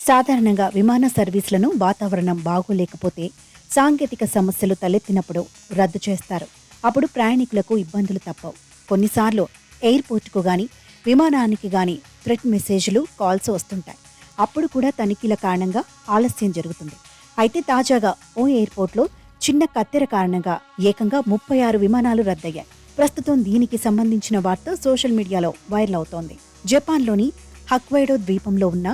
సాధారణంగా విమాన సర్వీసులను వాతావరణం బాగోలేకపోతే, సాంకేతిక సమస్యలు తలెత్తినప్పుడు రద్దు చేస్తారు. అప్పుడు ప్రయాణికులకు ఇబ్బందులు తప్పవు. కొన్నిసార్లు ఎయిర్పోర్టుకు గాని, విమానానికి గాని థ్రెట్ మెసేజ్లు, కాల్స్ వస్తుంటాయి. అప్పుడు కూడా తనిఖీల కారణంగా ఆలస్యం జరుగుతుంది. అయితే తాజాగా ఓ ఎయిర్పోర్ట్లో చిన్న కత్తెర కారణంగా ఏకంగా 36 విమానాలు రద్దయ్యాయి. ప్రస్తుతం దీనికి సంబంధించిన వార్త సోషల్ మీడియాలో వైరల్ అవుతోంది. జపాన్లోని హక్వైడో ద్వీపంలో ఉన్న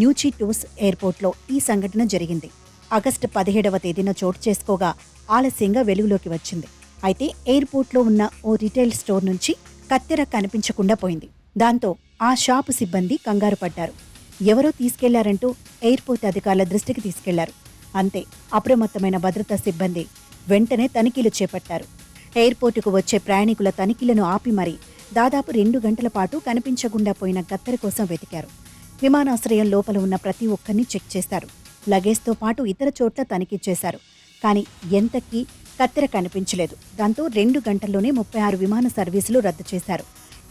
న్యూచిటోస్ ఎయిర్పోర్ట్లో ఈ సంఘటన జరిగింది. ఆగస్టు 17వ తేదీన చోటు చేసుకోగా ఆలస్యంగా వెలుగులోకి వచ్చింది. అయితే ఎయిర్పోర్ట్లో ఉన్న ఓ రిటైల్ స్టోర్ నుంచి కత్తెర కనిపించకుండా పోయింది. దాంతో ఆ షాపు సిబ్బంది కంగారు పడ్డారు. ఎవరో తీసుకెళ్లారంటూ ఎయిర్పోర్ట్ అధికారుల దృష్టికి తీసుకెళ్లారు. అంతే, అప్రమత్తమైన భద్రతా సిబ్బంది వెంటనే తనిఖీలు చేపట్టారు. ఎయిర్పోర్టుకు వచ్చే ప్రయాణికుల తనిఖీలను ఆపి మరీ దాదాపు 2 గంటల పాటు కనిపించకుండా పోయిన కత్తెర కోసం వెతికారు. విమానాశ్రయం లోపల ఉన్న ప్రతి ఒక్కరిని చెక్ చేశారు. లగేజ్తో పాటు ఇతర చోట్ల తనిఖీ చేశారు. కానీ ఎంతకీ కత్తెర కనిపించలేదు. దాంతో 2 గంటల్లోనే 36 విమాన సర్వీసులు రద్దు చేశారు.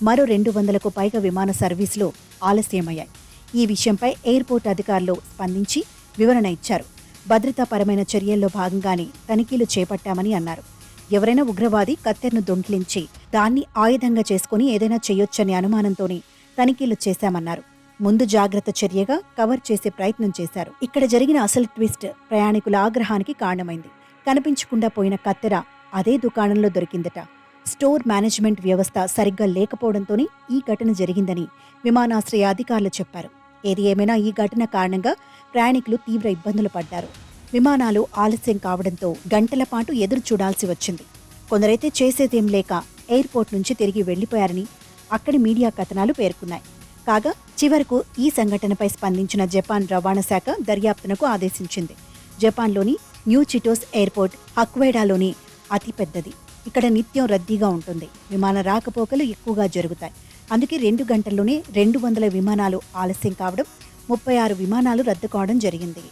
మరో 200కు పైగా విమాన సర్వీసులు ఆలస్యమయ్యాయి. ఈ విషయంపై ఎయిర్పోర్ట్ అధికారులు స్పందించి వివరణ ఇచ్చారు. భద్రతాపరమైన చర్యల్లో భాగంగానే తనిఖీలు చేపట్టామని అన్నారు. ఎవరైనా ఉగ్రవాది కత్తెరను దొంగిలించి దాన్ని ఆయుధంగా చేసుకుని ఏదైనా చేయొచ్చనే అనుమానంతోనే తనిఖీలు చేశామన్నారు. ముందు జాగ్రత్త చర్యగా కవర్ చేసే ప్రయత్నం చేశారు. ఇక్కడ జరిగిన అసలు ట్విస్ట్ ప్రయాణికుల ఆగ్రహానికి కారణమైంది. కనిపించకుండా పోయిన కత్తెర అదే దుకాణంలో దొరికిందట. స్టోర్ మేనేజ్మెంట్ వ్యవస్థ సరిగ్గా లేకపోవడంతోనే ఈ ఘటన జరిగిందని విమానాశ్రయ అధికారులు చెప్పారు. ఏది ఏమైనా ఈ ఘటన కారణంగా ప్రయాణికులు తీవ్ర ఇబ్బందులు పడ్డారు. విమానాలు ఆలస్యం కావడంతో గంటల పాటు ఎదురు చూడాల్సి వచ్చింది. కొందరైతే చేసేదేం లేక ఎయిర్పోర్ట్ నుంచి తిరిగి వెళ్లిపోయారని అక్కడి మీడియా కథనాలు పేర్కొన్నాయి. కాగా చివరకు ఈ సంఘటనపై స్పందించిన జపాన్ రవాణా శాఖ దర్యాప్తునకు ఆదేశించింది. జపాన్లోని న్యూచిటోస్ ఎయిర్పోర్ట్ హక్వైడాలోని అతిపెద్దది. ఇక్కడ నిత్యం రద్దీగా ఉంటుంది. విమాన రాకపోకలు ఎక్కువగా జరుగుతాయి. అందుకే 2 గంటల్లోనే 200 విమానాలు ఆలస్యం కావడం, 36 విమానాలు రద్దు కావడం జరిగింది.